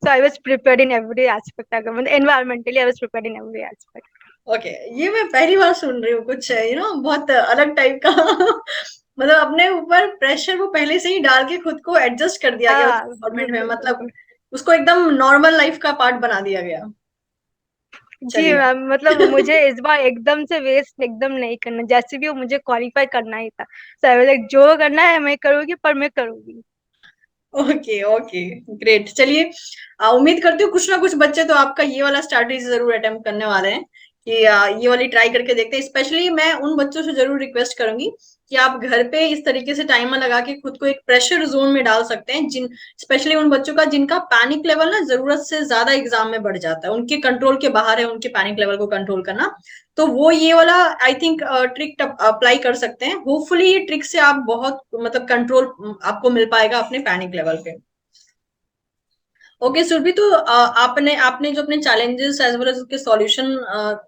so I was prepared in every aspect, अगर मतलब environmentally I was prepared in every aspect. Okay, ये मैं पहली बार सुन रही हूँ कुछ बहुत अलग टाइप का मतलब अपने ऊपर प्रेशर वो पहले से ही डाल के खुद को एडजस्ट कर दिया गया उस हाँ गवर्नमेंट में, बिल्कुल मतलब बिल्कुल। उसको एकदम नॉर्मल लाइफ का पार्ट बना दिया गया। जी चलिए। मैम, मतलब मुझे इस बार एकदम से वेस्ट एकदम नहीं करना, जैसे भी हो मुझे क्वालिफाई करना ही था। so I was like जो करना है मैं करूंगी, पर मैं करूंगी। Okay okay, great. चलिए, उम्मीद करती हूँ कुछ ना कुछ बच्चे तो आपका ये वाला स्ट्रैटेजी जरूर अटेम्प्ट करने वाले हैं कि ये वाली ट्राई करके देखते हैं। स्पेशली मैं उन बच्चों से जरूर रिक्वेस्ट करूंगी कि आप घर पे इस तरीके से टाइमर लगा के खुद को एक प्रेशर जोन में डाल सकते हैं, जिन स्पेशली उन बच्चों का जिनका पैनिक लेवल ना जरूरत से ज्यादा एग्जाम में बढ़ जाता है, उनके कंट्रोल के बाहर है उनके पैनिक लेवल को कंट्रोल करना। तो वो ये वाला आई थिंक ट्रिक अप्लाई कर सकते हैं। होपफुली ये ट्रिक से आप बहुत मतलब कंट्रोल आपको मिल पाएगा अपने पैनिक लेवल पे। ओके सुरभि, तो आपने आपने जो अपने चैलेंजेस एज वेल एज उसके सॉल्यूशन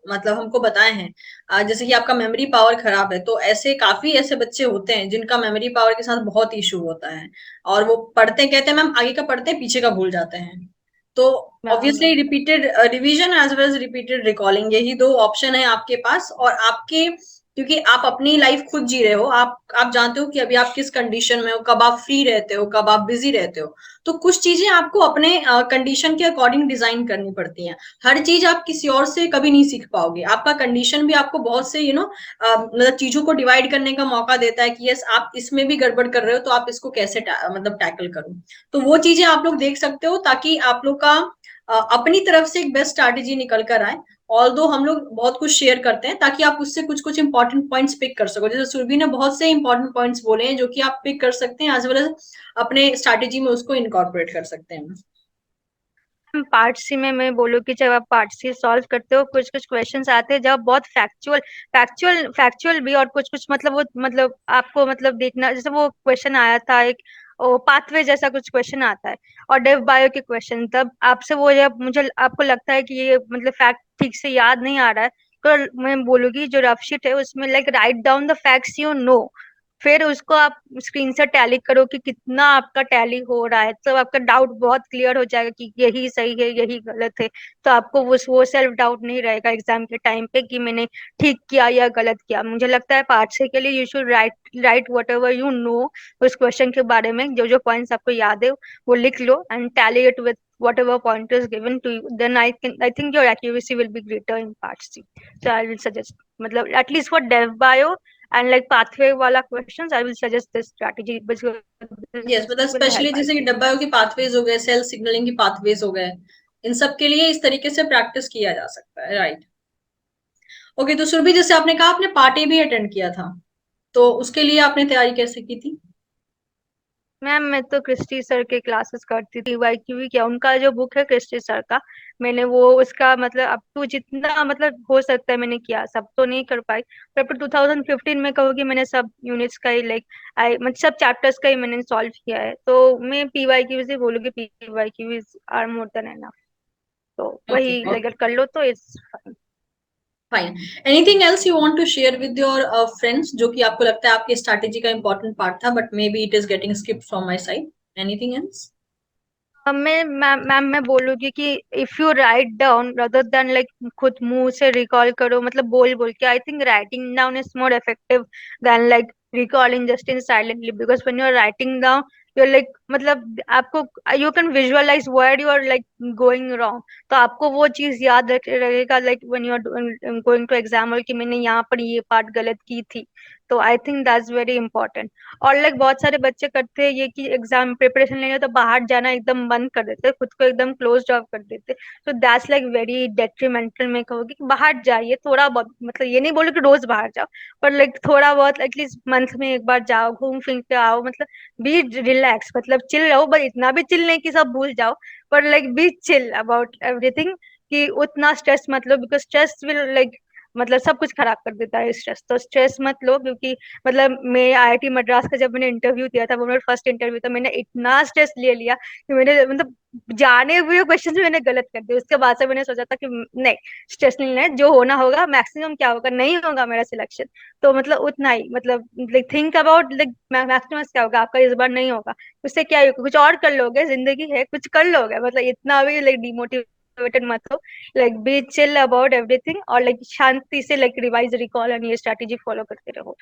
मतलब हमको बताए हैं, जैसे कि आपका मेमोरी पावर खराब है, तो ऐसे काफी ऐसे बच्चे होते हैं जिनका मेमोरी पावर के साथ बहुत इशू होता है, और वो पढ़ते कहते हैं मैम आगे का पढ़ते हैं पीछे का भूल जाते हैं। तो ऑब्वियसली हाँ repeated revision as well as repeated recalling, यही दो ऑप्शन है आपके पास। और आपके, क्योंकि आप अपनी लाइफ खुद जी रहे हो, आप जानते हो कि अभी आप किस कंडीशन में हो, कब आप फ्री रहते हो, कब आप बिजी रहते हो। तो कुछ चीजें आपको अपने कंडीशन के अकॉर्डिंग डिजाइन करनी पड़ती हैं। हर चीज आप किसी और से कभी नहीं सीख पाओगे। आपका कंडीशन भी आपको बहुत से मतलब चीजों को डिवाइड करने का मौका देता है कि यस आप इसमें भी गड़बड़ कर रहे हो तो आप इसको कैसे मतलब टैकल करो। तो वो चीजें आप लोग देख सकते हो ताकि आप लोग का अपनी तरफ से एक बेस्ट स्ट्रैटेजी निकल कर आए। ऑल दो हम लोग बहुत कुछ शेयर करते हैं ताकि आप उससे कुछ कुछ इंपॉर्टेंट पॉइंट्स पिक कर सको। जैसे सुरभि ने बहुत से इंपॉर्टेंट पॉइंट्स बोले हैं जो कि आप पिक कर सकते हैं, एज वेल एज अपने स्ट्रैटेजी में उसको इनकॉर्पोरेट कर सकते हैं। पार्ट सी में मैं बोलूँ कि जब आप पार्ट सी सॉल्व करते हो, कुछ कुछ क्वेश्चंस आते हैं जब बहुत फैक्चुअल भी, और कुछ कुछ मतलब वो मतलब आपको मतलब देखना, जैसे वो क्वेश्चन आया था एक पाथवे जैसा कुछ क्वेश्चन आता है, और डेव बायो के क्वेश्चन, तब आपसे वो जब मुझे आपको लगता है कि ये मतलब फैक्ट ठीक से याद नहीं आ रहा है, तो मैं बोलूंगी जो रफ शीट है उसमें like write down the facts you know, फिर उसको आप स्क्रीन से टैली करो कि कितना आपका टैली हो रहा है, तो आपका डाउट बहुत क्लियर हो जाएगा कि यही सही है यही गलत है। तो आपको वो सेल्फ डाउट नहीं रहेगा एग्जाम के टाइम पे कि मैंने ठीक किया या गलत किया। मुझे लगता है पार्ट से के लिए you should write what ever you know, उस क्वेश्चन के बारे में जो जो पॉइंट्स आपको याद है वो लिख लो, and tally it with whatever point is given to you, then I think your accuracy will be greater in part C. So I will suggest, मतलब at least for dev bio and like pathway wala questions, I will suggest this strategy which yes, this मतलब will specially help, I जैसे कि think. डब्बा की pathways हो गए, cell signalling की pathways हो गए, इन सब के लिए इस तरीके से प्रैक्टिस किया जा सकता है, राइट? ओके, तो सुरभि जैसे आपने कहा आपने पार्टी भी अटेंड किया था, तो उसके लिए आपने तैयारी कैसे की थी? मैम मैं तो क्रिस्टी सर के क्लासेस करती थी, वाईक्यू भी किया, उनका जो बुक है क्रिस्टी सर का, मैंने वो उसका मतलब अप टू जितना मतलब हो सकता है मैंने किया, सब तो नहीं कर पाई, पर अप टू 2015 में कहूँगी मैंने सब यूनिट्स का ही लाइक आई मतलब सब चैप्टर्स का ही मैंने सॉल्व किया है, तो मैं पीवाईक्यू से बोलूंगी PYQ is are more than enough, तो ओके, वही अगर कर लो तो it's fine. Fine. Anything else you want to share with your friends, जो कि आपको लगता है आपकी स्ट्रैटेजी का इंपॉर्टेंट पार्ट था, but maybe it is getting skipped from my side? Anything else? अब मैं बोलूंगी कि if you write down rather then like खुद मुंह से रिकॉल करो, मतलब बोल बोल के, I think writing down is more effective than like recalling just in silently, because when you are writing down you like मतलब आपको you can visualize word you are like going wrong, तो आपको वो चीज याद रहेगा like when you are going to exam hall कि मैंने यहाँ पर ये पार्ट गलत की थी, तो I think that's very important. और लाइक बहुत सारे बच्चे करते हैं ये कि एग्जाम प्रिपरेशन लेंगे तो बाहर जाना एकदम बंद कर देते, खुद को एकदम क्लोज ऑफ कर देते, तो दैट्स लाइक वेरी डेट्रीमेंटल. मैं कहूँगी कि बाहर जाइए थोड़ा बहुत, मतलब ये नहीं बोलो कि रोज बाहर जाओ, पर लाइक थोड़ा बहुत एटलीस्ट मंथ में एक बार जाओ, घूम फिर के आओ, मतलब बी रिलैक्स, मतलब चिल रहो, बट इतना भी चिल नहीं कि सब भूल जाओ, पर like be chill about everything, कि उतना स्ट्रेस मत लो, बिकॉज स्ट्रेस विल लाइक मतलब सब कुछ खराब कर देता है स्ट्रेस, तो स्ट्रेस मत लो, क्योंकि मतलब मैं आईआईटी मद्रास का जब मैंने इंटरव्यू दिया था, वो मेरा फर्स्ट इंटरव्यू था, मैंने इतना स्ट्रेस ले लिया कि मैंने मतलब जाने हुए क्वेश्चन भी मैंने गलत कर दिए, उसके बाद से मैंने सोचा था कि नहीं, स्ट्रेस नहीं लेना है, जो होना होगा, मैक्सिमम क्या होगा, नहीं होगा मेरा सिलेक्शन, तो मतलब उतना ही, मतलब like think about like maximum क्या होगा आपका इस बार नहीं होगा, उससे क्या होगा, कुछ और कर लोगे, जिंदगी है कुछ कर लोगे, मतलब इतना भी लाइक डिमोटिवेटेड मत हो, like be chill about everything, और लाइक शांति से लाइक रिवाइज रिकॉल एंड ये स्ट्रैटेजी फॉलो करते रहो.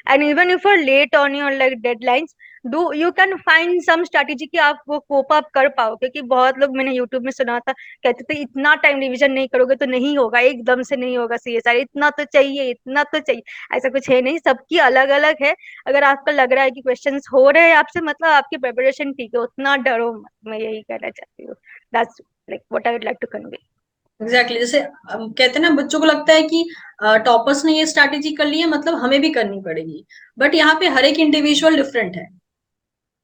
And even if you are late on your like deadlines, do you can find some strategy कि आप वो कोप अप कर पाओ, क्योंकि बहुत लोग मैंने यूट्यूब में सुना था, कहते थे इतना टाइम रिवीजन नहीं करोगे तो नहीं होगा, एकदम से नहीं होगा सीएसआर, इतना तो चाहिए, इतना तो चाहिए. ऐसा कुछ है नहीं, सबकी अलग अलग है. अगर आपको लग रहा है कि क्वेश्चंस हो रहे हैं आपसे, मतलब आपकी प्रिपरेशन ठीक है, उतना डरो मत, मैं यही कहना चाहती हूँ. That's like what I would like to convey. Exactly, जैसे कहते हैं ना, बच्चों को लगता है कि टॉपर्स ने ये स्ट्रैटेजी कर ली है मतलब हमें भी करनी पड़ेगी, बट यहाँ पे हर एक इंडिविजुअल डिफरेंट है।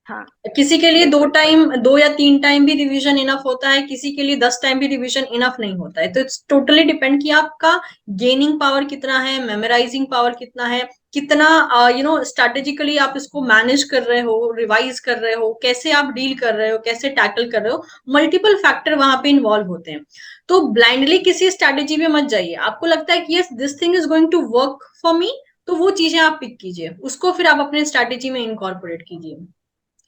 हाँ किसी के लिए दो बिल्कुल. टाइम, 2 या 3 टाइम भी रिवीजन इनफ होता है, किसी के लिए 10 टाइम भी रिवीजन इनफ नहीं होता है, तो इट्स टोटली डिपेंड कि आपका गेनिंग पावर कितना है, मेमोराइजिंग पावर कितना है, कितना स्ट्रैटेजिकली आप इसको मैनेज कर रहे हो, रिवाइज कर रहे हो, कैसे आप डील कर रहे हो, कैसे टैकल कर रहे हो। मल्टीपल फैक्टर वहां पे इन्वॉल्व होते हैं, तो ब्लाइंडली किसी स्ट्रैटेजी में मत जाइए। आपको लगता है कि yes this thing is going to work for me, तो वो चीजें आप पिक कीजिए, उसको फिर आप अपने स्ट्रैटेजी में इनकॉर्पोरेट कीजिए,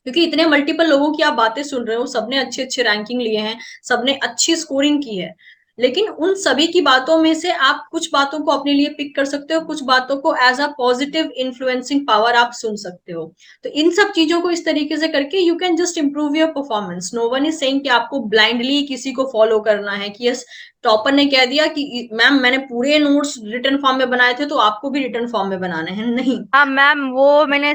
क्योंकि इतने मल्टीपल लोगों की आप बातें सुन रहे हो, सबने अच्छे अच्छे रैंकिंग लिए हैं, सबने अच्छी स्कोरिंग की है, लेकिन उन सभी की बातों में से आप कुछ बातों को अपने लिए पिक कर सकते हो, कुछ बातों को as a positive influencing power आप सुन सकते हो। तो इन सब चीजों को इस तरीके से करके you can just improve your performance. No one is saying कि आपको ब्लाइंडली किसी को फॉलो करना है कि यस टॉपर ने कह दिया कि मैम मैंने पूरे नोट्स रिटर्न फॉर्म में बनाए थे तो आपको भी रिटर्न फॉर्म में बनाने हैं, नहीं। हाँ मैम, वो मैंने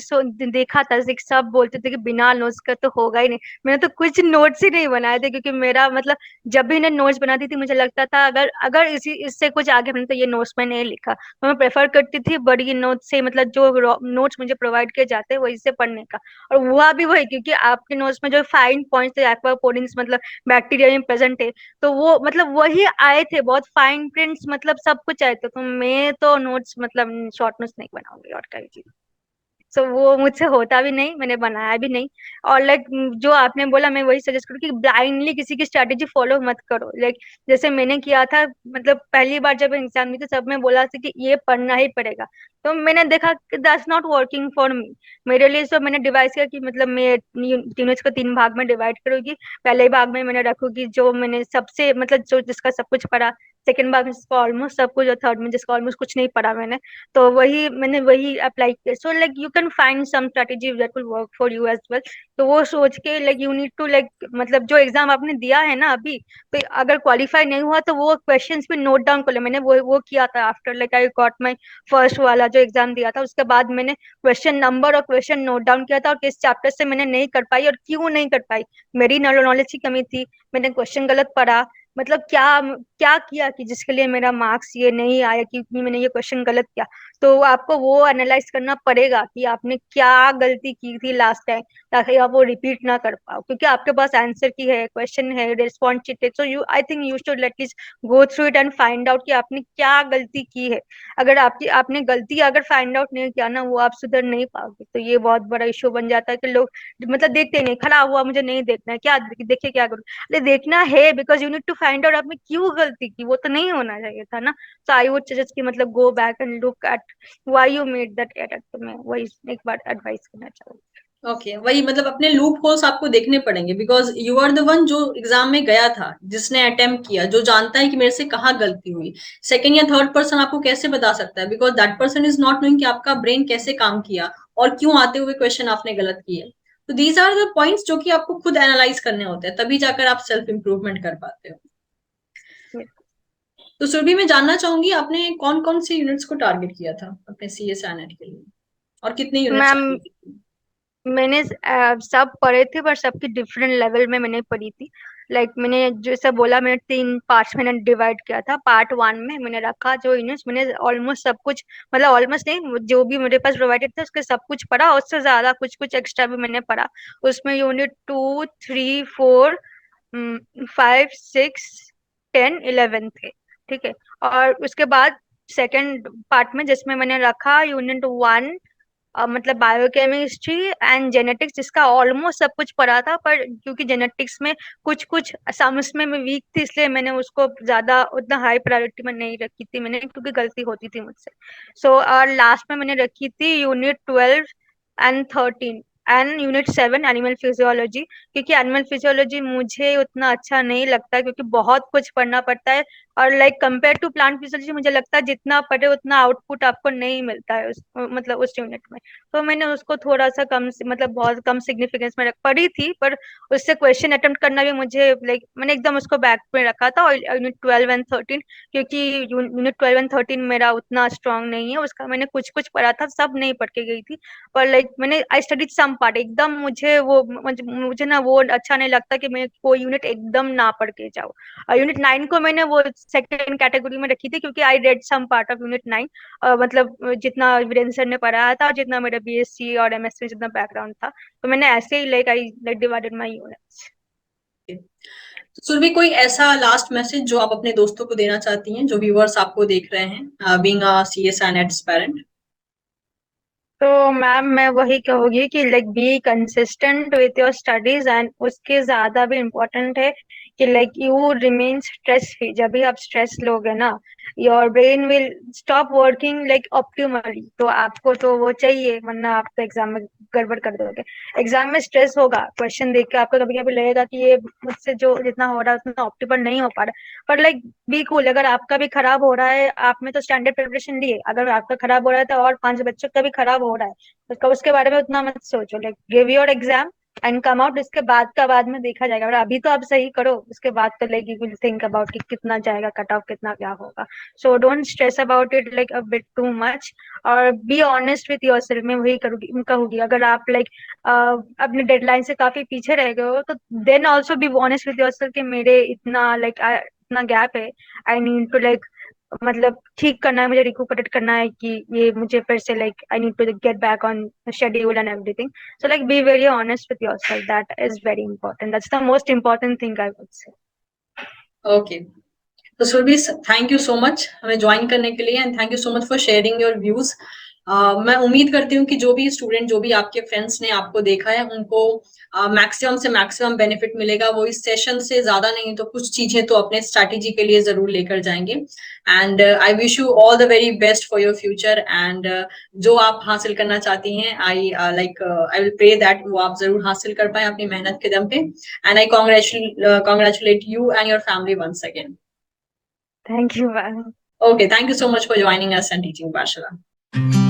देखा था, सब बोलते थे कि बिना नोट्स का तो होगा ही नहीं, मैंने तो कुछ नोट्स ही नहीं बनाए थे, क्योंकि मेरा मतलब जब भी इन्हें नोट्स बनाती थी मुझे लगता था अगर अगर इसी इससे कुछ आगे बनता तो ये नोट्स में नहीं लिखा, तो मैं प्रेफर करती थी बड़ी नोट्स से, मतलब जो नोट्स मुझे प्रोवाइड किए जाते वही से पढ़ने का, और हुआ भी वही, क्योंकि आपके नोट्स में जो फाइन पॉइंट्स थे, एक्वापोरिंग्स मतलब बैक्टीरिया में प्रेजेंट है, तो वो मतलब वही आए थे, बहुत फाइन प्रिंट्स, मतलब सब कुछ आए थे, तो मैं तो नोट्स मतलब शॉर्ट नोट्स नहीं बनाऊंगी और क्या चीज, सो वो मुझसे होता भी नहीं, मैंने बनाया भी नहीं. और लाइक जो आपने बोला मैं वही सजेस्ट करूँ कि ब्लाइंडली किसी की स्ट्रैटेजी फॉलो मत करो, लाइक जैसे मैंने किया था, मतलब पहली बार जब एग्जाम दी तो सब में बोला था कि ये पढ़ना ही पड़ेगा, तो मैंने देखा कि that's not working for me, मेरे लिए तो मैंने डिवाइस किया कि मतलब मैं तीनों को 3 भाग में डिवाइड करूंगी, पहले भाग में मैंने रखूंगी जो मैंने सबसे मतलब जो जिसका सब कुछ पढ़ा, सेकंड बार में जिसको ऑलमोस्ट सब कुछ, और थर्ड में जिसको ऑलमोस्ट कुछ नहीं पढ़ा मैंने, तो मैंने वही अप्लाई किया। So like you can find some strategy that will work for you as well. तो वो सोच के like you need to like, मतलब जो एग्जाम आपने दिया है ना अभी, तो अगर क्वालिफाई नहीं हुआ तो वो क्वेश्चंस भी नोट डाउन कर ले। मैंने वो किया था after like I got my first वाला जो एग्जाम दिया था, उसके बाद मैंने क्वेश्चन नंबर और क्वेश्चन नोट डाउन किया था, और किस चैप्टर से मैंने नहीं कर पाई और क्यों नहीं कर पाई। मेरी नॉलेज की कमी थी, मैंने क्वेश्चन गलत पढ़ा, मतलब क्या क्या किया कि जिसके लिए मेरा मार्क्स ये नहीं आया, क्योंकि मैंने ये क्वेश्चन गलत किया। तो आपको वो एनालाइज करना पड़ेगा कि आपने क्या गलती की थी लास्ट टाइम, ताकि आप वो रिपीट ना कर पाओ, क्योंकि आपके पास आंसर की है, क्वेश्चन है, रिस्पॉन्स शीट है। So you, I think you should at least go through it and find out कि आपने क्या गलती की है। अगर आपने गलती अगर फाइंड आउट नहीं किया ना, वो आप सुधर नहीं पाओगे। तो ये बहुत बड़ा इशू बन जाता है कि लोग मतलब देखते नहीं, खड़ा हुआ मुझे नहीं देखना है, क्या देखिए क्या करूँ, अरे देखना है, because you need to find out आपने क्यों गलती की, वो तो नहीं होना चाहिए था ना। सो आई वुड सजेस्ट कि मतलब go back and look at why you made that error. तो मैं वही एक बार एडवाइस करना चाहूंगी। ओके, वही मतलब अपने लूप होल्स आपको देखने पड़ेंगे, because you are the one जो एग्जाम में गया था, जिसने अटेम्प्ट किया, जो जानता है कि मेरे से कहाँ गलती हुई। सेकंड या थर्ड पर्सन आपको कैसे बता सकता है, because that person is not knowing कि आपका ब्रेन कैसे काम किया और क्यों आते हुए क्वेश्चन आपने गलत किए। तो दीज आर द पॉइंट्स जो कि आपको खुद एनालाइज करने होते हैं, तभी जाकर आप सेल्फ इंप्रूवमेंट कर पाते हो। तो सुरभि, मैं जानना चाहूंगी आपने कौन कौन सी यूनिट्स को टारगेट किया था अपने सी एस एन एट के लिए, और कितने यूनिट्स मैम आगे की? मैंने सब पढ़े थे, पर सबकी डिफरेंट लेवल में मैंने पढ़ी थी। लाइक मैंने जैसा बोला, मैंने 3 पार्ट्स में डिवाइड किया था। पार्ट 1 में मैंने रखा जो यूनिट्स, मैंने ऑलमोस्ट सब कुछ, मतलब ऑलमोस्ट नहीं, जो भी मेरे पास प्रोवाइडेड था उसके सब कुछ पढ़ा, और उससे ज्यादा कुछ कुछ एक्स्ट्रा भी मैंने पढ़ा। उसमें यूनिट 2, 3, 4, 5, 6, 10, 11 थे। ठीक है। और उसके बाद सेकेंड पार्ट में जिसमें मैंने रखा यूनिट 1, मतलब बायोकेमिस्ट्री एंड जेनेटिक्स, जिसका ऑलमोस्ट सब कुछ पढ़ा था, पर क्योंकि जेनेटिक्स में कुछ कुछ सम उसमें मैं वीक थी, इसलिए मैंने उसको ज्यादा उतना हाई प्रायोरिटी में नहीं रखी थी मैंने, क्योंकि गलती होती थी मुझसे। सो और लास्ट में मैंने रखी थी unit 12 and 13 and unit 7 animal physiology, क्योंकि एनिमल फिजियोलॉजी मुझे उतना अच्छा नहीं लगता, क्योंकि बहुत कुछ पढ़ना पड़ता है। और like compare to plant physiology, मुझे लगता है जितना पढ़े उतना आउटपुट आपको नहीं मिलता है मतलब उस यूनिट में। तो मैंने उसको थोड़ा सा कम मतलब बहुत कम सिग्निफिकेंस में पढ़ी थी, पर उससे क्वेश्चन अटेम्प्ट करना भी मुझे लाइक मैंने एकदम उसको बैक में रखा था। और यूनिट 12 एंड 13, क्योंकि यूनिट 12 एंड 13 मेरा उतना स्ट्रांग नहीं है, उसका मैंने कुछ कुछ पढ़ा था, सब नहीं पढ़ के गई थी। पर लाइक मैंने आई स्टडीड सम पार्ट एकदम, मुझे ना वो अच्छा नहीं लगता कि मैं कोई यूनिट एकदम ना पढ़ के जाऊँ। यूनिट 9 को मैंने वो सेकंड कैटेगरी में रखी थी, क्योंकि I read some part of unit 9, मतलब जितना वीरेंद्र सर ने पढ़ाया था, जितना मेरा बीएससी और एमएससी जितना बैकग्राउंड था, तो मैंने ऐसे ही like I like divided my units. तो सुरभि, कोई ऐसा लास्ट मैसेज जो आप अपने दोस्तों को देना चाहती हैं, जो व्यूअर्स आपको देख रहे हैं, being a CS and its parent? तो मैम मैं वही कहूंगी कि like be consistent with your studies, and उसके ज्यादा भी इम्पोर्टेंट है कि like you remain stress free. जब भी आप स्ट्रेस लोगे ना, your brain will stop working like optimally. तो आपको तो वो चाहिए, वरना आप तो एग्जाम में गड़बड़ कर दोगे। एग्जाम में स्ट्रेस होगा, क्वेश्चन देख के आपको कभी कभी लगेगा कि ये मुझसे जो जितना हो रहा है उतना ऑप्टिमल नहीं हो पा रहा, पर लाइक बी कूल। अगर आपका भी खराब हो रहा है, आपने तो स्टैंडर्ड प्रिपरेशन ली है, अगर आपका खराब हो रहा है तो और 5 बच्चों का भी खराब हो रहा है, उसका उसके बारे में उतना मत सोचो। Like give your exam and come out, उसके बाद का बाद में देखा जाएगा। और अभी तो आप सही करो, उसके बाद तो like you will think about कि कितना जाएगा कट ऑफ, कितना क्या होगा। So don't stress about it like a bit too much, और be honest with your self. मैं वही कहूंगी, अगर आप लाइक अपने डेडलाइन से काफी पीछे रह गए हो, तो then also be honest with your self कि मेरे इतना लाइक इतना गैप है, आई नीड टू लाइक, मतलब ठीक करना है, मुझे रिकूपरेट करना है, कि ये मुझे फिर से like I need to get back on schedule and everything. So like be very honest with yourself, that is very important, that's the most important thing I would say. Okay, तो Surabhi, thank you so much हमें join करने के लिए, and thank you so much for sharing your views. मैं उम्मीद करती हूँ कि जो भी स्टूडेंट, जो भी आपके फ्रेंड्स ने आपको देखा है, उनको मैक्सिमम से मैक्सिमम बेनिफिट मिलेगा। वो इस सेशन से ज्यादा नहीं तो कुछ चीजें तो अपने स्ट्रैटेजी के लिए जरूर लेकर जाएंगे। And I wish you all the very best for your future. And जो आप हासिल करना चाहती हैं, आई विल प्रे दैट वो आप जरूर हासिल कर पाए अपनी मेहनत के दम पे। And I congratulate you and your family once again. Thank you, ma'am. Okay, thank you so much for joining us and teaching Pathshala.